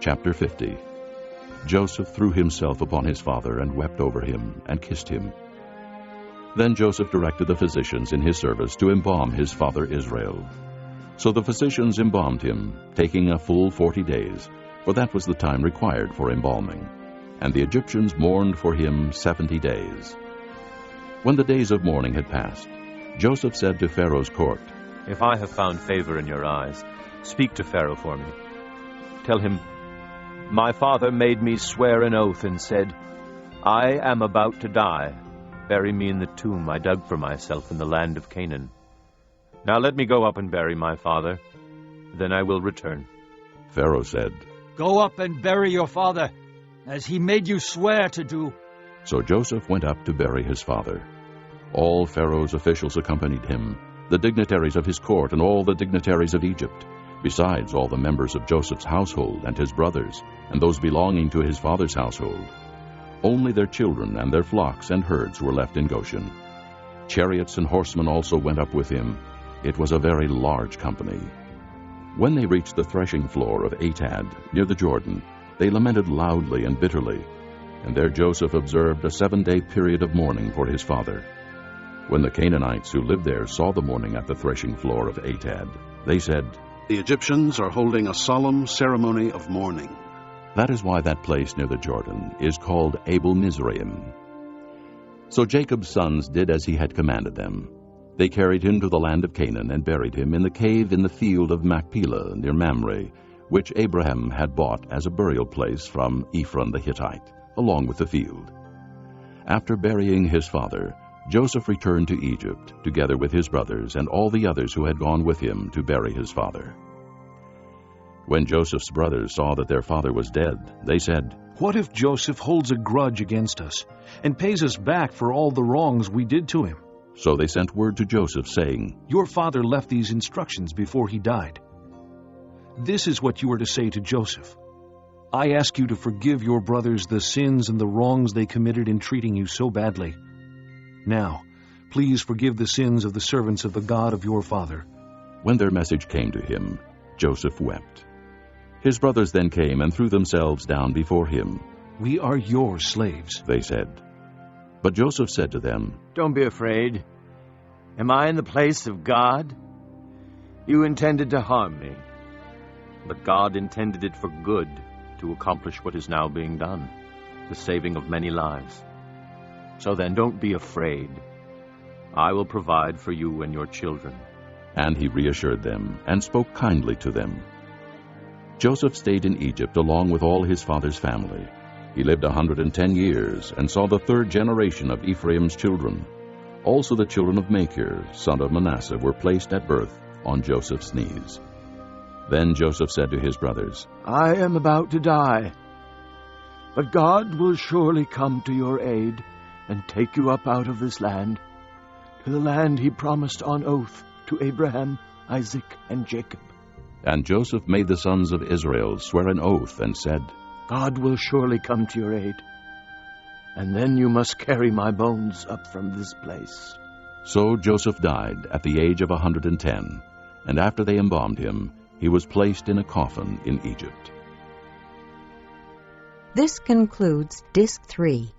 Chapter 50. Joseph threw himself upon his father and wept over him and kissed him. Then Joseph directed the physicians in his service to embalm his father Israel. So the physicians embalmed him, taking a full 40 days, for that was the time required for embalming. And the Egyptians mourned for him 70 days. When the days of mourning had passed, Joseph said to Pharaoh's court, "If I have found favor in your eyes, speak to Pharaoh for me. Tell him, my father made me swear an oath and said, 'I am about to die. Bury me in the tomb I dug for myself in the land of Canaan. Now let me go up and bury my father. Then I will return.'" Pharaoh said, "Go up and bury your father, as he made you swear to do." So Joseph went up to bury his father. All Pharaoh's officials accompanied him, the dignitaries of his court and all the dignitaries of Egypt, besides all the members of Joseph's household and his brothers, and those belonging to his father's household. Only their children and their flocks and herds were left in Goshen. Chariots and horsemen also went up with him. It was a very large company. When they reached the threshing floor of Atad, near the Jordan, they lamented loudly and bitterly, and there Joseph observed a 7-day period of mourning for his father. When the Canaanites who lived there saw the mourning at the threshing floor of Atad, they said, "The Egyptians are holding a solemn ceremony of mourning." That is why that place near the Jordan is called Abel-Mizraim. So Jacob's sons did as he had commanded them. They carried him to the land of Canaan and buried him in the cave in the field of Machpelah near Mamre, which Abraham had bought as a burial place from Ephron the Hittite, along with the field. After burying his father, Joseph returned to Egypt, together with his brothers and all the others who had gone with him to bury his father. When Joseph's brothers saw that their father was dead, they said, "What if Joseph holds a grudge against us and pays us back for all the wrongs we did to him?" So they sent word to Joseph, saying, "Your father left these instructions before he died. This is what you are to say to Joseph. I ask you to forgive your brothers the sins and the wrongs they committed in treating you so badly. Now, please forgive the sins of the servants of the God of your father." When their message came to him, Joseph wept. His brothers then came and threw themselves down before him. "We are your slaves," they said. But Joseph said to them, "Don't be afraid. Am I in the place of God? You intended to harm me, But God intended it for good, to accomplish what is now being done, the saving of many lives. So then don't be afraid. I will provide for you and your children." And he reassured them and spoke kindly to them. Joseph stayed in Egypt along with all his father's family. He lived 110 years and saw the 3rd generation of Ephraim's children. Also the children of Machir, son of Manasseh, were placed at birth on Joseph's knees. Then Joseph said to his brothers, "I am about to die, but God will surely come to your aid and take you up out of this land, to the land he promised on oath to Abraham, Isaac, and Jacob." And Joseph made the sons of Israel swear an oath and said, "God will surely come to your aid, and then you must carry my bones up from this place." So Joseph died at the age of 110, and after they embalmed him, he was placed in a coffin in Egypt. This concludes Disc 3.